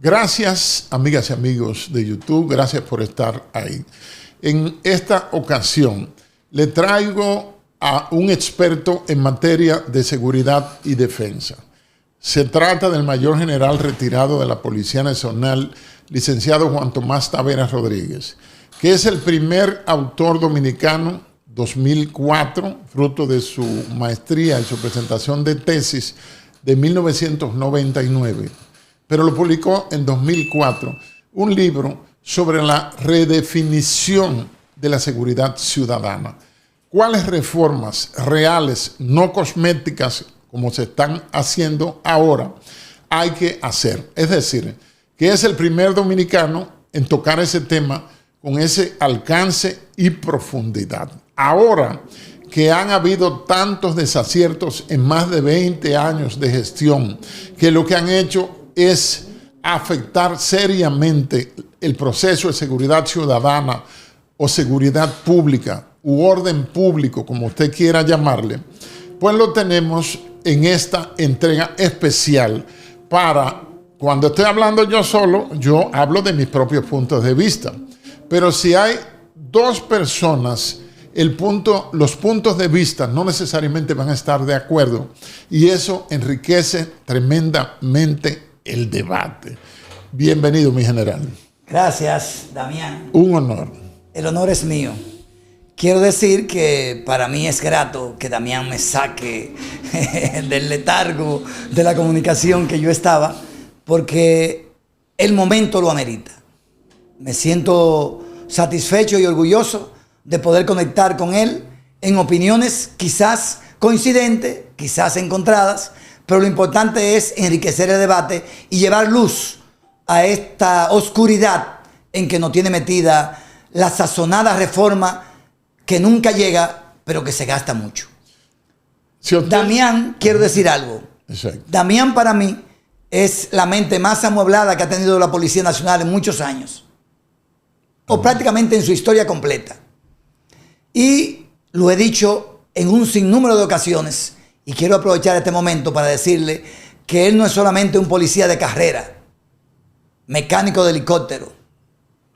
Gracias, amigas y amigos de YouTube, gracias por estar ahí. En esta ocasión le traigo a un experto en materia de seguridad y defensa. Se trata del mayor general retirado de la Policía Nacional, licenciado Juan Tomás Taveras Rodríguez, que es el primer autor dominicano, 2004, fruto de su maestría y su presentación de tesis de 1999. Pero lo publicó en 2004, un libro sobre la redefinición de la seguridad ciudadana. ¿Cuáles reformas reales, no cosméticas, como se están haciendo ahora, hay que hacer? Es decir, que es el primer dominicano en tocar ese tema con ese alcance y profundidad. Ahora que han habido tantos desaciertos en más de 20 años de gestión, que lo que han hecho es afectar seriamente el proceso de seguridad ciudadana o seguridad pública u orden público, como usted quiera llamarle, pues lo tenemos en esta entrega especial para, cuando estoy hablando yo solo, yo hablo de mis propios puntos de vista. Pero si hay dos personas, los puntos de vista no necesariamente van a estar de acuerdo y eso enriquece tremendamente el debate. Bienvenido, mi general. Gracias, Damián. Un honor. El honor es mío. Quiero decir que para mí es grato que Damián me saque del letargo de la comunicación que yo estaba, porque el momento lo amerita. Me siento satisfecho y orgulloso de poder conectar con él en opiniones quizás coincidentes, quizás encontradas, pero lo importante es enriquecer el debate y llevar luz a esta oscuridad en que nos tiene metida la sazonada reforma que nunca llega, pero que se gasta mucho. Si usted... Damián, quiero decir algo. Exacto. Damián para mí es la mente más amueblada que ha tenido la Policía Nacional en muchos años, o prácticamente en su historia completa. Y lo he dicho en un sinnúmero de ocasiones, y quiero aprovechar este momento para decirle que él no es solamente un policía de carrera, mecánico de helicóptero,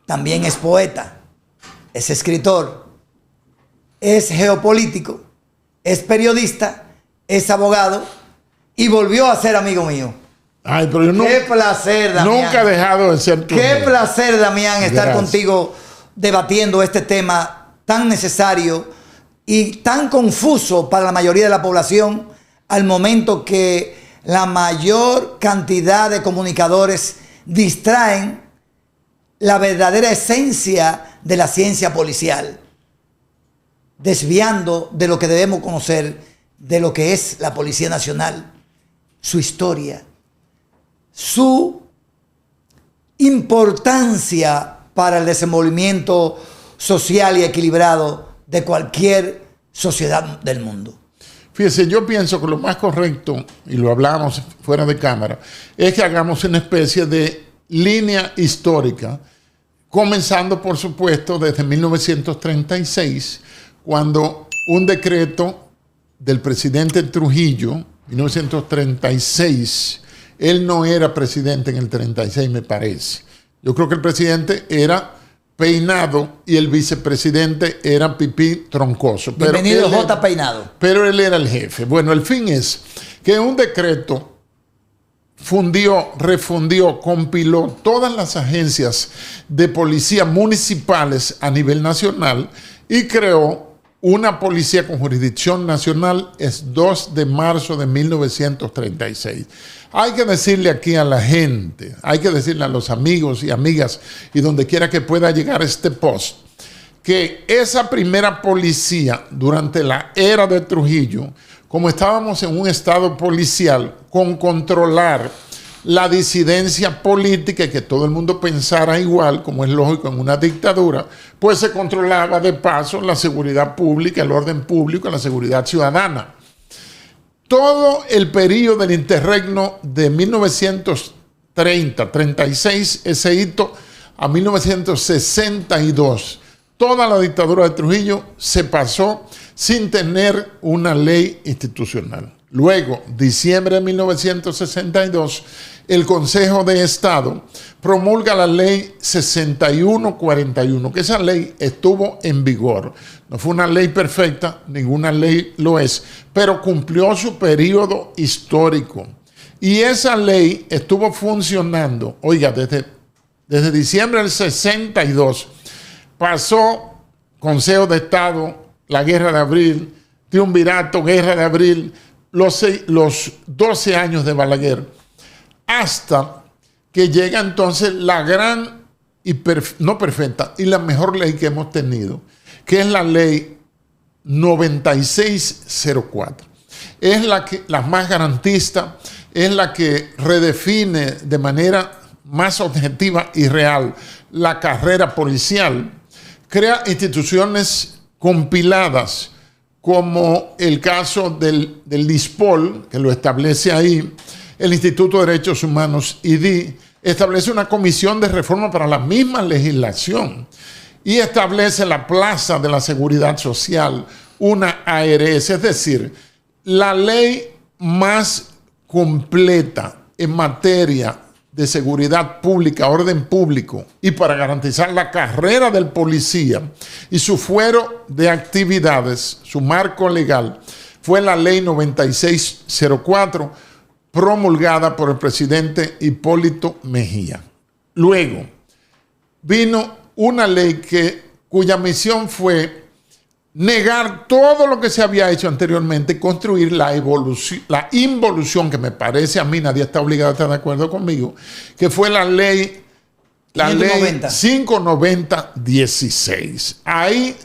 también es poeta, es escritor, es geopolítico, es periodista, es abogado y volvió a ser amigo mío. Ay, pero yo qué placer, Damián. Nunca he dejado de ser tu Qué amigo. placer, Damián, estar Gracias. contigo debatiendo este tema tan necesario y tan confuso para la mayoría de la población, al momento que la mayor cantidad de comunicadores distraen la verdadera esencia de la ciencia policial, desviando de lo que debemos conocer de lo que es la Policía Nacional, su historia, su importancia para el desenvolvimiento social y equilibrado de cualquier sociedad del mundo. Fíjese, yo pienso que lo más correcto, y lo hablamos fuera de cámara, es que hagamos una especie de línea histórica, comenzando, por supuesto, desde 1936, cuando un decreto del presidente Trujillo, 1936, él no era presidente en el 36, me parece. Yo creo que el presidente era Peinado y el vicepresidente era Pipí Troncoso. Bienvenido, J. Peinado. Pero él era el jefe. Bueno, el fin es que un decreto refundió, compiló todas las agencias de policía municipales a nivel nacional y creó una policía con jurisdicción nacional. Es 2 de marzo de 1936. Hay que decirle aquí a la gente, hay que decirle a los amigos y amigas y donde quiera que pueda llegar este post, que esa primera policía durante la era de Trujillo, como estábamos en un estado policial con controlar la disidencia política y que todo el mundo pensara igual, como es lógico en una dictadura, pues se controlaba de paso la seguridad pública, el orden público, la seguridad ciudadana. Todo el periodo del interregno de 1930-36, ese hito a 1962, toda la dictadura de Trujillo se pasó sin tener una ley institucional. Luego, diciembre de 1962, el Consejo de Estado promulga la ley 6141, que esa ley estuvo en vigor. No fue una ley perfecta, ninguna ley lo es, pero cumplió su periodo histórico. Y esa ley estuvo funcionando, oiga, desde diciembre del 62, pasó Consejo de Estado, la Guerra de Abril, Triunvirato, Guerra de Abril, los 12 años de Balaguer, hasta que llega entonces la gran y no perfecta y la mejor ley que hemos tenido, que es la ley 9604. Es la más garantista, es la que redefine de manera más objetiva y real la carrera policial, crea instituciones compiladas, como el caso del ISPOL, que lo establece ahí, el Instituto de Derechos Humanos, IDI, establece una comisión de reforma para la misma legislación y establece la Plaza de la Seguridad Social, una ARS, es decir, la ley más completa en materia de seguridad pública, orden público y para garantizar la carrera del policía y su fuero de actividades, su marco legal, fue la ley 9604 promulgada por el presidente Hipólito Mejía. Luego vino una ley cuya misión fue negar todo lo que se había hecho anteriormente, construir la involución, que me parece a mí, nadie está obligado a estar de acuerdo conmigo, que fue la ley 590-16. Ahí,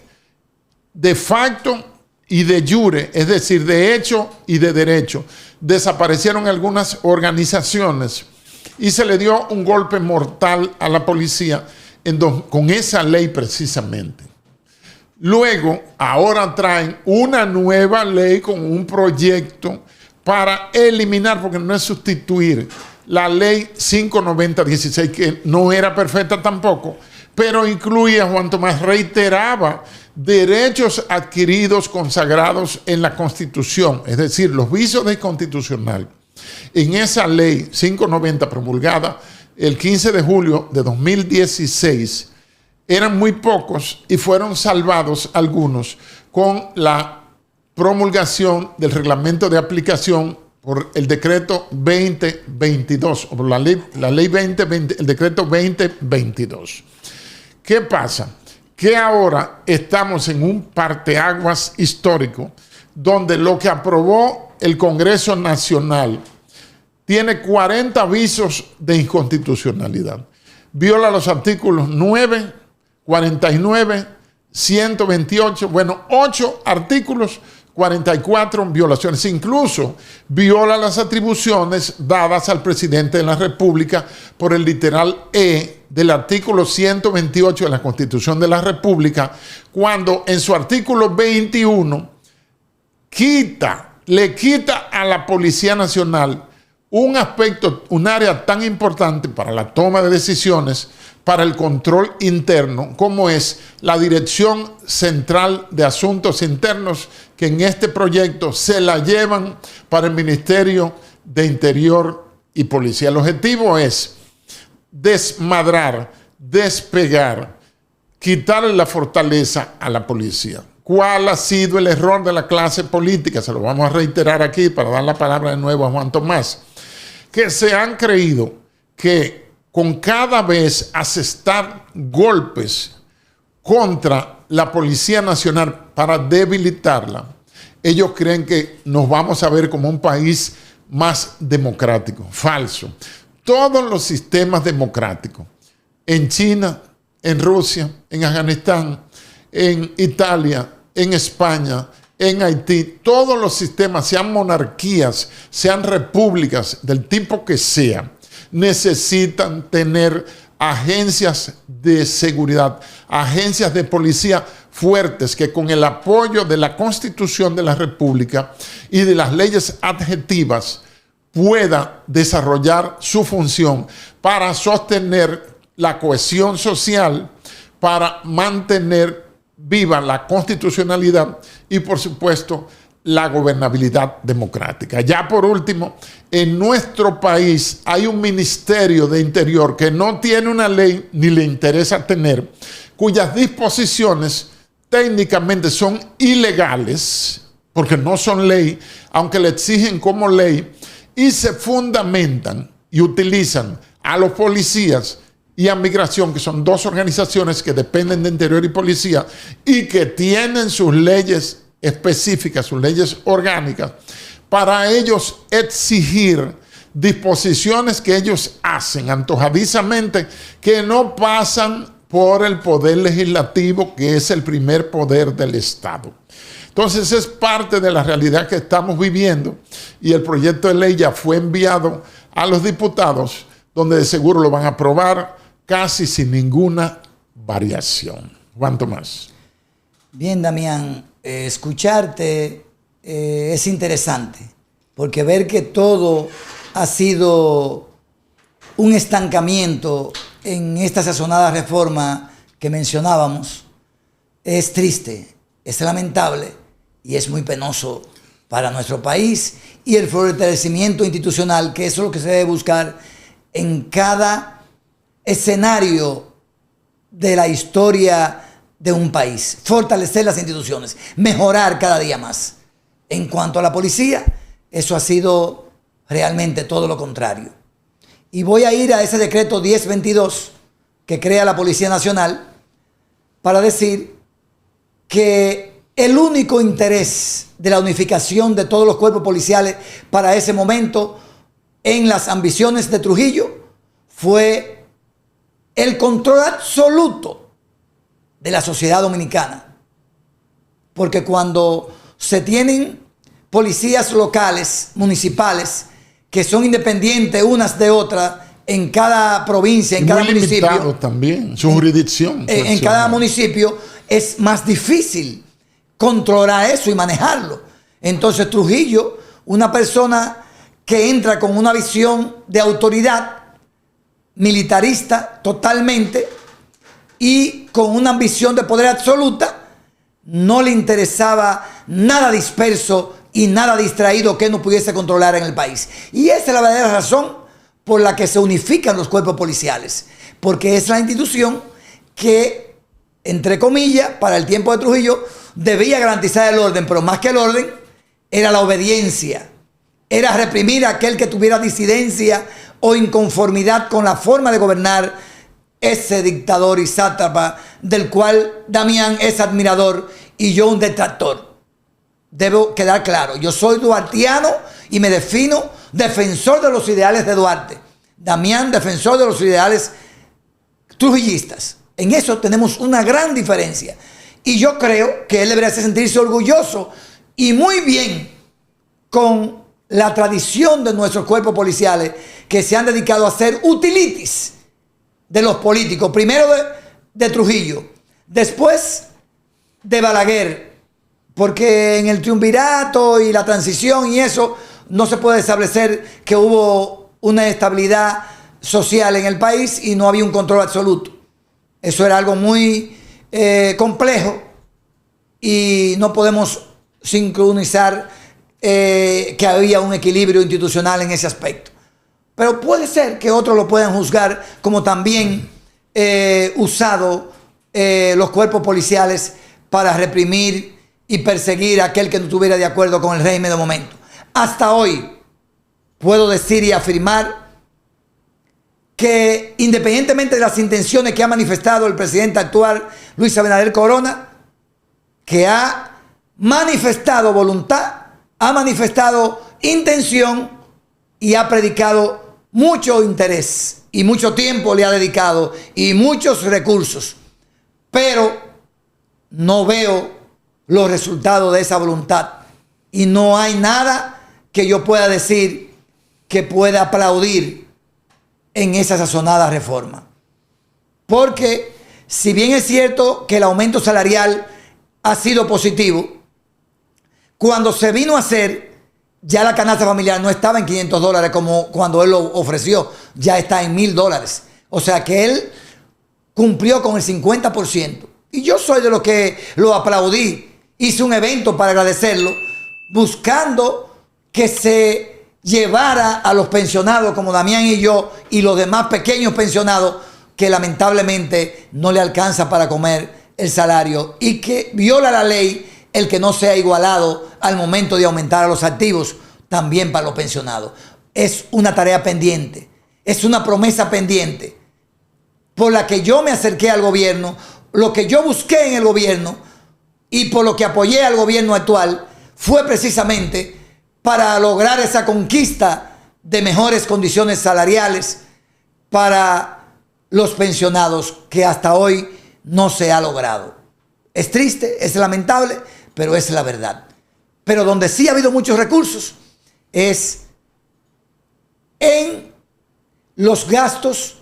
de facto y de jure, es decir, de hecho y de derecho, desaparecieron algunas organizaciones y se le dio un golpe mortal a la policía con esa ley precisamente. Luego, ahora traen una nueva ley con un proyecto para eliminar, porque no es sustituir, la ley 590-16, que no era perfecta tampoco, pero incluía, Juan Tomás, reiteraba derechos adquiridos consagrados en la Constitución, es decir, los vicios de constitucional. En esa ley 590 promulgada el 15 de julio de 2016, eran muy pocos y fueron salvados algunos con la promulgación del reglamento de aplicación por el decreto 2022, o por la ley 2020, el decreto 2022. ¿Qué pasa? Que ahora estamos en un parteaguas histórico donde lo que aprobó el Congreso Nacional tiene 40 avisos de inconstitucionalidad. Viola los artículos 9, 49, 128, 8 artículos, 44 violaciones. Incluso viola las atribuciones dadas al presidente de la República por el literal E del artículo 128 de la Constitución de la República, cuando en su artículo 21 le quita a la Policía Nacional un aspecto, un área tan importante para la toma de decisiones, para el control interno, como es la Dirección Central de Asuntos Internos, que en este proyecto se la llevan para el Ministerio de Interior y Policía. El objetivo es desmadrar, despegar, quitarle la fortaleza a la policía. ¿Cuál ha sido el error de la clase política? Se lo vamos a reiterar aquí para dar la palabra de nuevo a Juan Tomás. Que se han creído que con cada vez asestar golpes contra la Policía Nacional para debilitarla, ellos creen que nos vamos a ver como un país más democrático. Falso. Todos los sistemas democráticos, en China, en Rusia, en Afganistán, en Italia, en España, en Haití, todos los sistemas, sean monarquías, sean repúblicas, del tipo que sea, necesitan tener agencias de seguridad, agencias de policía fuertes que con el apoyo de la Constitución de la República y de las leyes adjetivas pueda desarrollar su función para sostener la cohesión social, para mantener viva la constitucionalidad y, por supuesto, la gobernabilidad democrática. Ya por último, en nuestro país hay un Ministerio de Interior que no tiene una ley ni le interesa tener, cuyas disposiciones técnicamente son ilegales, porque no son ley, aunque le exigen como ley, y se fundamentan y utilizan a los policías y a Migración, que son dos organizaciones que dependen de Interior y Policía y que tienen sus leyes específicas, sus leyes orgánicas, para ellos exigir disposiciones que ellos hacen antojadizamente que no pasan por el poder legislativo, que es el primer poder del Estado. Entonces es parte de la realidad que estamos viviendo y el proyecto de ley ya fue enviado a los diputados, donde de seguro lo van a aprobar casi sin ninguna variación. Juan Tomás. Bien, Damián, escucharte es interesante, porque ver que todo ha sido un estancamiento en esta sazonada reforma que mencionábamos es triste, es lamentable y es muy penoso para nuestro país y el fortalecimiento institucional, que eso es lo que se debe buscar en cada escenario de la historia de un país. Fortalecer las instituciones, mejorar cada día más. En cuanto a la policía, eso ha sido realmente todo lo contrario. Y voy a ir a ese decreto 1022 que crea la Policía Nacional para decir que el único interés de la unificación de todos los cuerpos policiales para ese momento en las ambiciones de Trujillo fue el control absoluto de la sociedad dominicana. Porque cuando se tienen policías locales, municipales, que son independientes unas de otras en cada provincia, en cada municipio. También, su jurisdicción. En cada municipio es más difícil controlar eso y manejarlo. Entonces Trujillo, una persona que entra con una visión de autoridad militarista totalmente y con una ambición de poder absoluta, no le interesaba nada disperso y nada distraído que no pudiese controlar en el país. Y esa es la verdadera razón por la que se unifican los cuerpos policiales, porque es la institución que, entre comillas, para el tiempo de Trujillo, debía garantizar el orden, pero más que el orden, era la obediencia, era reprimir a aquel que tuviera disidencia o inconformidad con la forma de gobernar ese dictador y sátrapa del cual Damián es admirador y yo un detractor. Debo quedar claro, yo soy duartiano y me defino defensor de los ideales de Duarte. Damián, defensor de los ideales trujillistas. En eso tenemos una gran diferencia. Y yo creo que él debería sentirse orgulloso y muy bien con la tradición de nuestros cuerpos policiales que se han dedicado a ser utilities de los políticos. Primero de Trujillo, después de Balaguer, porque en el triunvirato y la transición y eso no se puede establecer que hubo una estabilidad social en el país y no había un control absoluto. Eso era algo muy complejo y no podemos sincronizar que había un equilibrio institucional en ese aspecto. Pero puede ser que otros lo puedan juzgar como también usado los cuerpos policiales para reprimir y perseguir a aquel que no estuviera de acuerdo con el régimen de momento. Hasta hoy puedo decir y afirmar que independientemente de las intenciones que ha manifestado el presidente actual, Luis Abinader Corona, que ha manifestado voluntad, ha manifestado intención y ha predicado mucho interés y mucho tiempo le ha dedicado y muchos recursos, pero no veo los resultados de esa voluntad y no hay nada que yo pueda decir que pueda aplaudir en esa sazonada reforma. Porque si bien es cierto que el aumento salarial ha sido positivo, cuando se vino a hacer, ya la canasta familiar no estaba en $500 como cuando él lo ofreció, ya está en $1,000. O sea que él cumplió con el 50%. Y yo soy de los que lo aplaudí. Hice un evento para agradecerlo, buscando que se llevara a los pensionados como Damián y yo y los demás pequeños pensionados que lamentablemente no le alcanza para comer el salario y que viola la ley el que no sea igualado al momento de aumentar a los activos también para los pensionados. Es una tarea pendiente, es una promesa pendiente por la que yo me acerqué al gobierno, lo que yo busqué en el gobierno y por lo que apoyé al gobierno actual fue precisamente para lograr esa conquista de mejores condiciones salariales para los pensionados que hasta hoy no se ha logrado. Es triste, es lamentable, pero es la verdad. Pero donde sí ha habido muchos recursos es en los gastos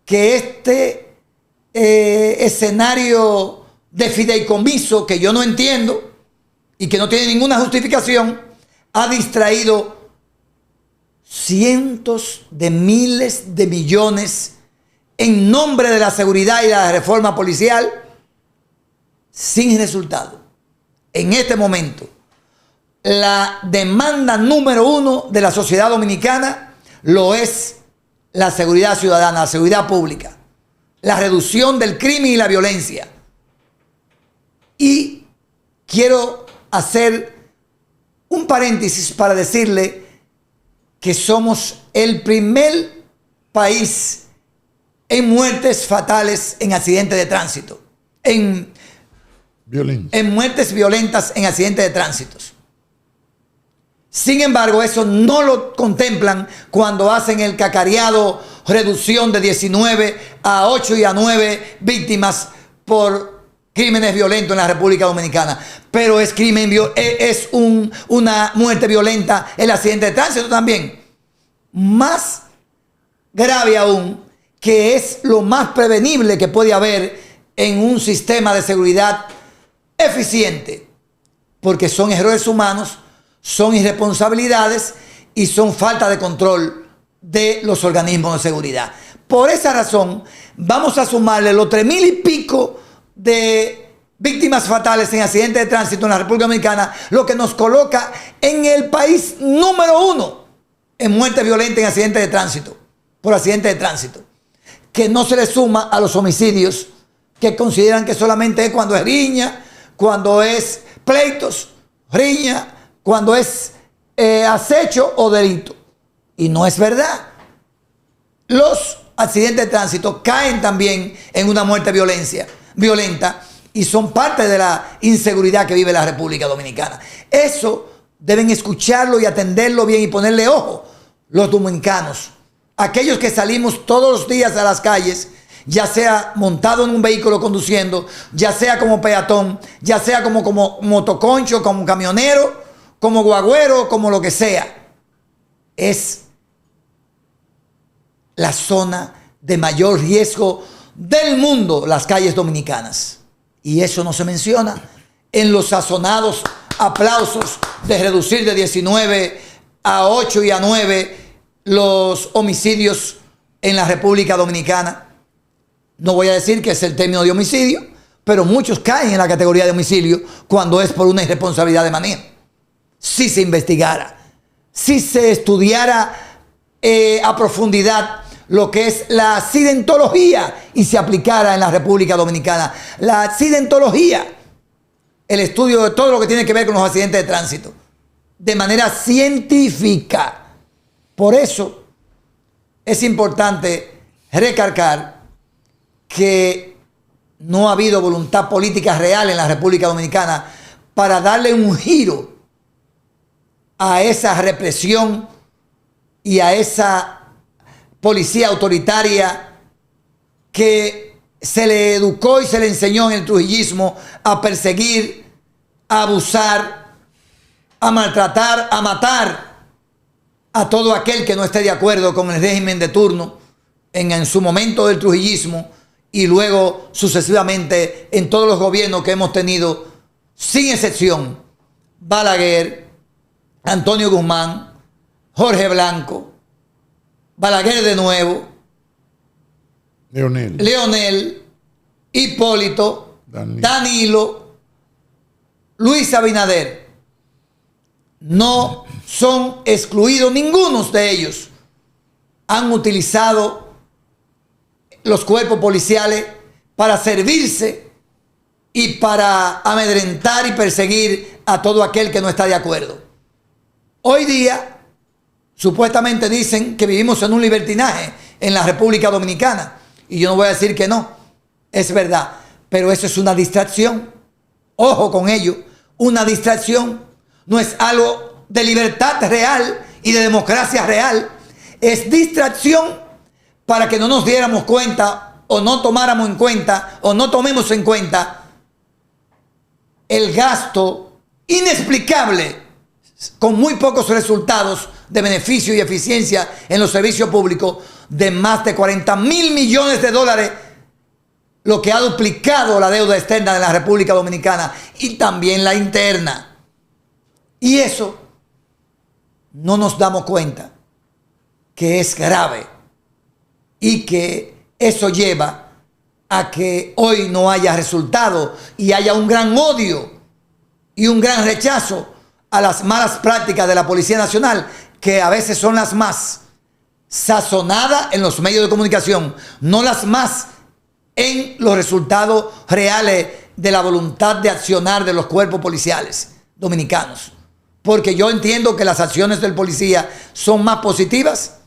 que este escenario de fideicomiso, que yo no entiendo y que no tiene ninguna justificación, ha distraído cientos de miles de millones en nombre de la seguridad y la reforma policial sin resultado. En este momento, la demanda número uno de la sociedad dominicana lo es la seguridad ciudadana, la seguridad pública, la reducción del crimen y la violencia. Y quiero hacer un paréntesis para decirle que somos el primer país en muertes fatales en accidentes de tránsito, en muertes violentas en accidentes de tránsito. Sin embargo, eso no lo contemplan cuando hacen el cacareado reducción de 19 a 8 y a 9 víctimas por crímenes violentos en la República Dominicana. Pero es una muerte violenta el accidente de tránsito también. Más grave aún, que es lo más prevenible que puede haber en un sistema de seguridad eficiente, porque son errores humanos, son irresponsabilidades y son falta de control de los organismos de seguridad. Por esa razón, vamos a sumarle los 3,000 y pico de víctimas fatales en accidentes de tránsito en la República Dominicana, lo que nos coloca en el país número 1 en muerte violenta en accidentes de tránsito, por accidentes de tránsito, que no se le suma a los homicidios, que consideran que solamente es cuando es riña, cuando es pleitos, riña, cuando es acecho o delito. Y no es verdad. Los accidentes de tránsito caen también en una muerte violenta y son parte de la inseguridad que vive la República Dominicana. Eso deben escucharlo y atenderlo bien y ponerle ojo los dominicanos. Aquellos que salimos todos los días a las calles, ya sea montado en un vehículo conduciendo, ya sea como peatón, ya sea como motoconcho, como camionero, como guagüero, como lo que sea. Es la zona de mayor riesgo del mundo, las calles dominicanas. Y eso no se menciona en los sazonados aplausos de reducir de 19 a 8 y a 9 los homicidios en la República Dominicana. No voy a decir que es el término de homicidio, pero muchos caen en la categoría de homicidio cuando es por una irresponsabilidad de manejo. Si se investigara, si se estudiara a profundidad lo que es la accidentología y se aplicara en la República Dominicana, la accidentología, el estudio de todo lo que tiene que ver con los accidentes de tránsito, de manera científica. Por eso es importante recalcar que no ha habido voluntad política real en la República Dominicana para darle un giro a esa represión y a esa policía autoritaria que se le educó y se le enseñó en el trujillismo a perseguir, a abusar, a maltratar, a matar a todo aquel que no esté de acuerdo con el régimen de turno en su momento del trujillismo y luego sucesivamente en todos los gobiernos que hemos tenido, sin excepción: Balaguer, Antonio Guzmán, Jorge Blanco, Balaguer de nuevo, Leonel, Hipólito, Danilo, Luis Abinader. no son excluidos, ninguno de ellos han utilizado los cuerpos policiales para servirse y para amedrentar y perseguir a todo aquel que no está de acuerdo. Hoy día, supuestamente dicen que vivimos en un libertinaje en la República Dominicana. Y yo no voy a decir que no, es verdad. Pero eso es una distracción. Ojo con ello, una distracción. No es algo de libertad real y de democracia real. Es distracción para que no nos diéramos cuenta o no tomáramos en cuenta o no tomemos en cuenta el gasto inexplicable con muy pocos resultados de beneficio y eficiencia en los servicios públicos de más de 40.000 millones de dólares, lo que ha duplicado la deuda externa de la República Dominicana y también la interna. Y eso no nos damos cuenta que es grave y que eso lleva a que hoy no haya resultado y haya un gran odio y un gran rechazo a las malas prácticas de la Policía Nacional, que a veces son las más sazonadas en los medios de comunicación, no las más en los resultados reales de la voluntad de accionar de los cuerpos policiales dominicanos. Porque yo entiendo que las acciones del policía son más positivas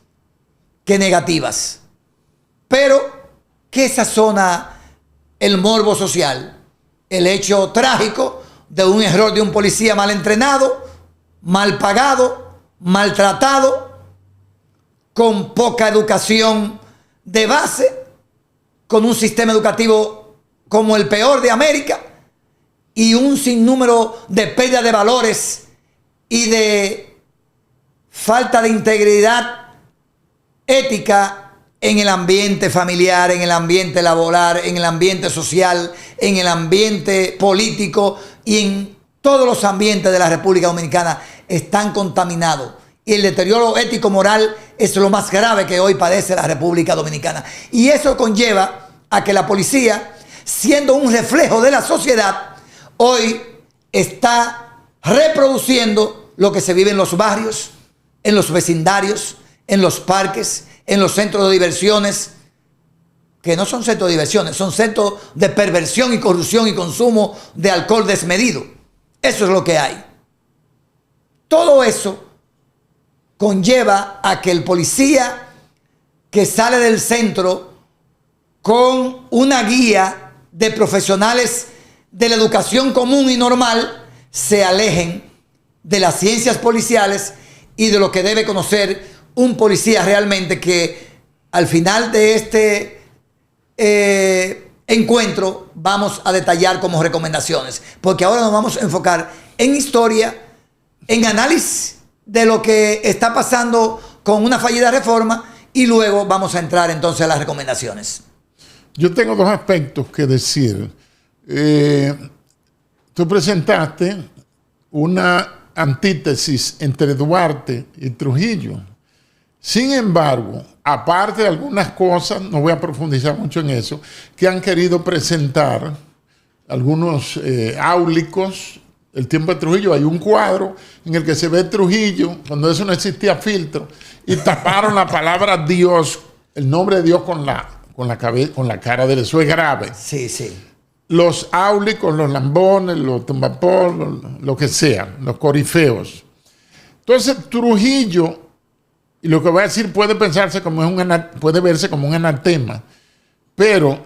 que negativas. Pero, ¿qué sazona el morbo social? El hecho trágico de un error de un policía mal entrenado, mal pagado, maltratado, con poca educación de base, con un sistema educativo como el peor de América y un sinnúmero de pérdida de valores y de falta de integridad ética en el ambiente familiar, en el ambiente laboral, en el ambiente social, en el ambiente político y en todos los ambientes de la República Dominicana están contaminados. Y el deterioro ético-moral es lo más grave que hoy padece la República Dominicana. Y eso conlleva a que la policía, siendo un reflejo de la sociedad, hoy está reproduciendo lo que se vive en los barrios, en los vecindarios, en los parques, en los centros de diversiones, que no son centros de diversiones, son centros de perversión y corrupción y consumo de alcohol desmedido. Eso es lo que hay. Todo eso conlleva a que el policía que sale del centro con una guía de profesionales de la educación común y normal se alejen de las ciencias policiales y de lo que debe conocer un policía realmente, que al final de este encuentro vamos a detallar como recomendaciones, porque ahora nos vamos a enfocar en historia, en análisis de lo que está pasando con una fallida reforma y luego vamos a entrar entonces a las recomendaciones. Yo tengo dos aspectos que decir. Tú presentaste una antítesis entre Duarte y Trujillo. Sin embargo, aparte de algunas cosas, no voy a profundizar mucho en eso, que han querido presentar algunos áulicos, el tiempo de Trujillo, hay un cuadro en el que se ve Trujillo, cuando eso no existía filtro, y taparon la palabra Dios, el nombre de Dios con la cara de él. Eso es grave. Sí, sí. Los áulicos, los lambones, los tumbapolos, lo que sea, los corifeos. Entonces, Trujillo, y lo que voy a decir puede verse como un anatema, pero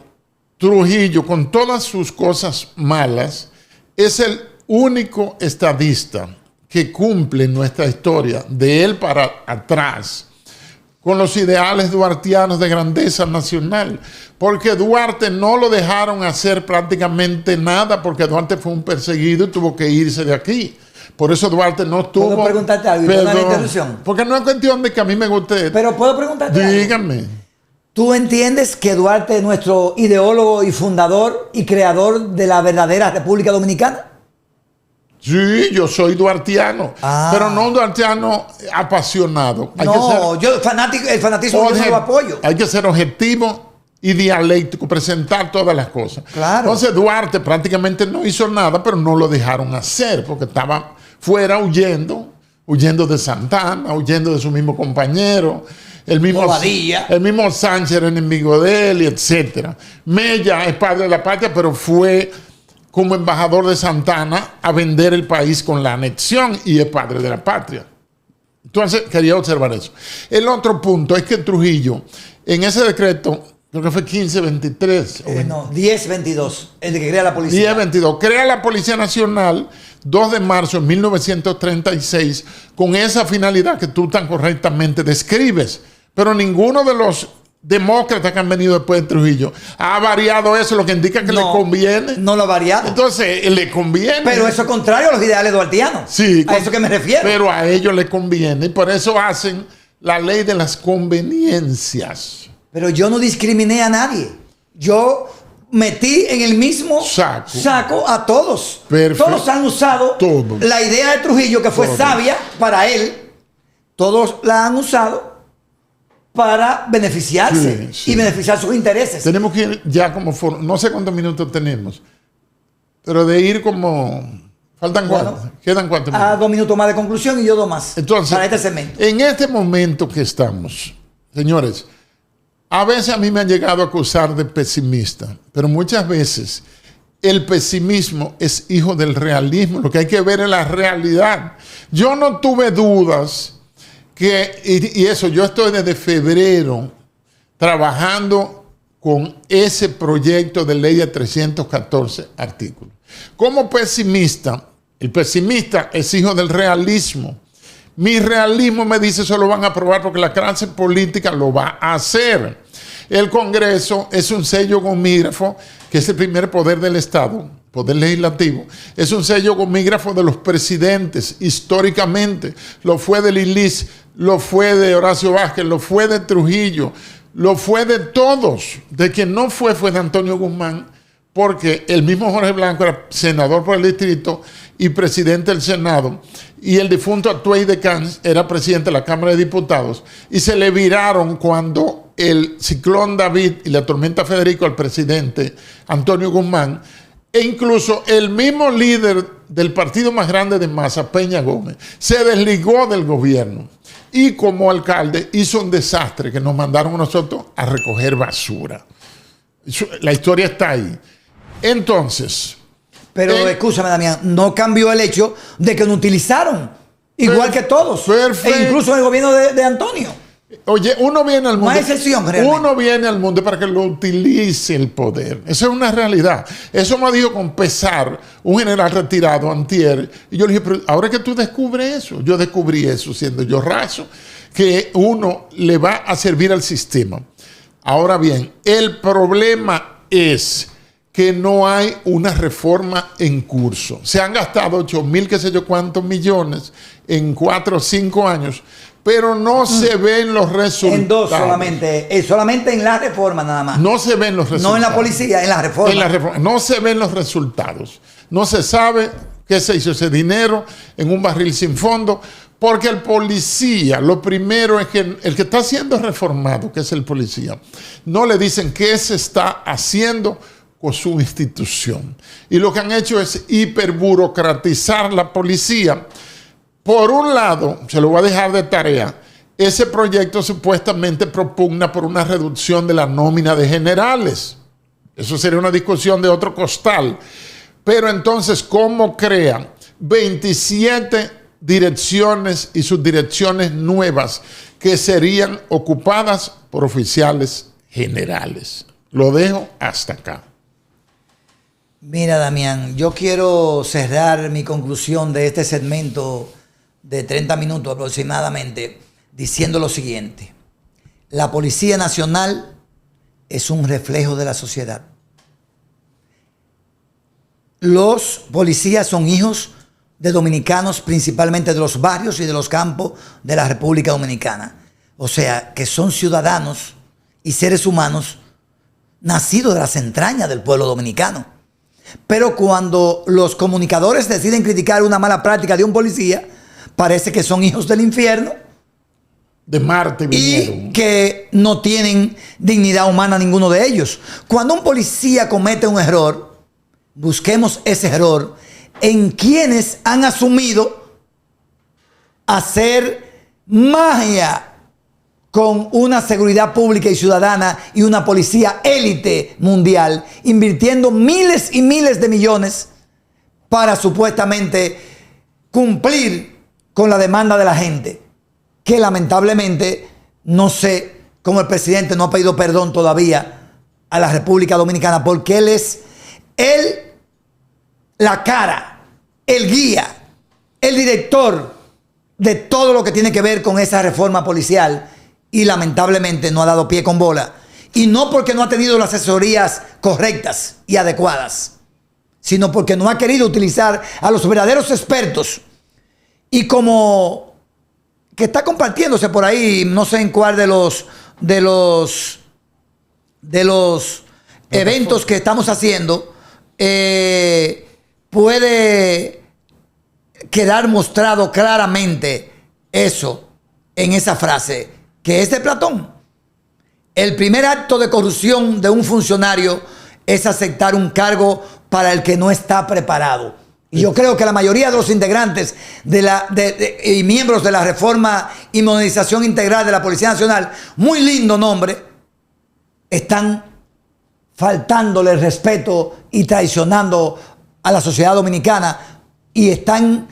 Trujillo, con todas sus cosas malas, es el único estadista que cumple en nuestra historia, de él para atrás, con los ideales duartianos de grandeza nacional, porque Duarte no lo dejaron hacer prácticamente nada, porque Duarte fue un perseguido y tuvo que irse de aquí. Por eso Duarte no tuvo... ¿Puedo preguntarte algo? ¿Una interrupción? Porque no es cuestión de que a mí me guste... Pero ¿puedo preguntarte algo? Dígame. ¿Tú entiendes que Duarte es nuestro ideólogo y fundador y creador de la verdadera República Dominicana? Sí, yo soy duartiano, pero no un duartiano apasionado. El fanatismo yo no lo apoyo. Hay que ser objetivo y dialéctico, presentar todas las cosas. Claro. Entonces Duarte prácticamente no hizo nada, pero no lo dejaron hacer porque estaba fuera huyendo huyendo de Santana, huyendo de su mismo compañero. El mismo Sánchez era enemigo de él, etc. Mella es padre de la patria, pero fue como embajador de Santana a vender el país con la anexión y es padre de la patria. Entonces, quería observar eso. El otro punto es que Trujillo, en ese decreto, creo que fue 1523. 1022, el de que crea la policía. 1022, crea la Policía Nacional 2 de marzo de 1936 con esa finalidad que tú tan correctamente describes. Pero ninguno de los demócratas que han venido después de Trujillo ha variado eso, lo que indica que le conviene. No lo ha variado. Entonces, le conviene. Pero eso es contrario a los ideales duartianos. Sí. A eso que me refiero. Pero a ellos les conviene y por eso hacen la ley de las conveniencias. Pero yo no discriminé a nadie. Yo metí en el mismo saco a todos. Perfecto. Todos han usado la idea de Trujillo, que fue sabia para él. Todos la han usado para beneficiarse y beneficiar sus intereses. Tenemos que ir ya como no sé cuántos minutos tenemos, pero de ir como... Faltan cuántos. Quedan 4 minutos. A 2 minutos más de conclusión y yo 2 más. Entonces, para este segmento. En este momento que estamos, señores, a veces a mí me han llegado a acusar de pesimista, pero muchas veces el pesimismo es hijo del realismo. Lo que hay que ver es la realidad. Yo no tuve dudas y eso, yo estoy desde febrero trabajando con ese proyecto de ley de 314 artículos. Como pesimista, el pesimista es hijo del realismo. Mi realismo me dice eso lo van a aprobar porque la clase política lo va a hacer. El Congreso es un sello gomígrafo, que es el primer poder del Estado, poder legislativo. Es un sello gomígrafo de los presidentes, históricamente. Lo fue de Lilis, lo fue de Horacio Vázquez, lo fue de Trujillo, lo fue de todos. De quien no fue de Antonio Guzmán, porque el mismo Jorge Blanco era senador por el distrito y presidente del Senado, y el difunto Atuey de Cans era presidente de la Cámara de Diputados, y se le viraron cuando el ciclón David y la tormenta Federico al presidente Antonio Guzmán, e incluso el mismo líder del partido más grande de masa, Peña Gómez, se desligó del gobierno y como alcalde hizo un desastre que nos mandaron a nosotros a recoger basura. La historia está ahí. Entonces... Pero escúchame, Damián, no cambió el hecho de que no utilizaron, igual que todos. Perfecto. E incluso en el gobierno de Antonio. Oye, uno viene al mundo. No hay excepción, realmente. Uno viene al mundo para que lo utilice el poder. Eso es una realidad. Eso me dijo con pesar un general retirado, antier. Y yo le dije, pero ahora que tú descubres eso, yo descubrí eso siendo yo raso, que uno le va a servir al sistema. Ahora bien, el problema es que no hay una reforma en curso. Se han gastado 8.000, qué sé yo cuántos millones en 4 o 5 años, pero no se ven los resultados. En 2 solamente, solamente en la reforma nada más. No se ven los resultados. No en la policía, en la reforma. En la reforma. No se ven los resultados. No se sabe qué se hizo ese dinero en un barril sin fondo, porque el policía, lo primero es que el que está siendo reformado, que es el policía, no le dicen qué se está haciendo con su institución. Y lo que han hecho es hiperburocratizar la policía. Por un lado, se lo voy a dejar de tarea, ese proyecto supuestamente propugna por una reducción de la nómina de generales. Eso sería una discusión de otro costal. Pero entonces, ¿cómo crean 27 direcciones y subdirecciones nuevas que serían ocupadas por oficiales generales? Lo dejo hasta acá. Mira, Damián, yo quiero cerrar mi conclusión de este segmento de 30 minutos aproximadamente diciendo lo siguiente. La Policía Nacional es un reflejo de la sociedad. Los policías son hijos de dominicanos, principalmente de los barrios y de los campos de la República Dominicana. O sea, que son ciudadanos y seres humanos nacidos de las entrañas del pueblo dominicano. Pero cuando los comunicadores deciden criticar una mala práctica de un policía, parece que son hijos del infierno. De Marte vinieron. Y que no tienen dignidad humana ninguno de ellos. Cuando un policía comete un error, busquemos ese error en quienes han asumido hacer magia con una seguridad pública y ciudadana y una policía élite mundial, invirtiendo miles y miles de millones para supuestamente cumplir con la demanda de la gente, que lamentablemente no sé cómo el presidente no ha pedido perdón todavía a la República Dominicana, porque él es la cara, el guía, el director de todo lo que tiene que ver con esa reforma policial, y lamentablemente no ha dado pie con bola. Y no porque no ha tenido las asesorías correctas y adecuadas, sino porque no ha querido utilizar a los verdaderos expertos. Y como que está compartiéndose por ahí, no sé en cuál de los eventos que estamos haciendo, puede quedar mostrado claramente eso en esa frase, que es de Platón. El primer acto de corrupción de un funcionario es aceptar un cargo para el que no está preparado. Y yo creo que la mayoría de los integrantes y miembros de la reforma y modernización integral de la Policía Nacional, muy lindo nombre, están faltándole el respeto y traicionando a la sociedad dominicana, y están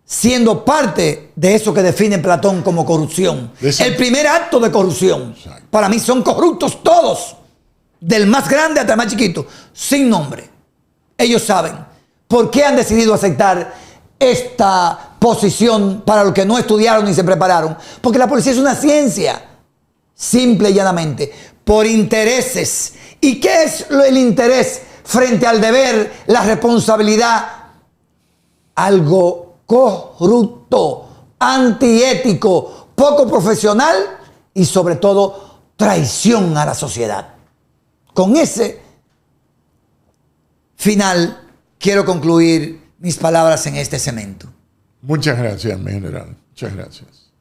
siendo parte de eso que define Platón como corrupción. El primer acto de corrupción. Exacto. Para mí son corruptos todos, del más grande hasta el más chiquito, sin nombre. Ellos saben por qué han decidido aceptar esta posición para los que no estudiaron ni se prepararon. Porque la policía es una ciencia, simple y llanamente, por intereses. ¿Y qué es el interés frente al deber, la responsabilidad? Algo corrupto, antiético, poco profesional y sobre todo traición a la sociedad. Con ese final quiero concluir mis palabras en este segmento. Muchas gracias, mi general. Muchas gracias.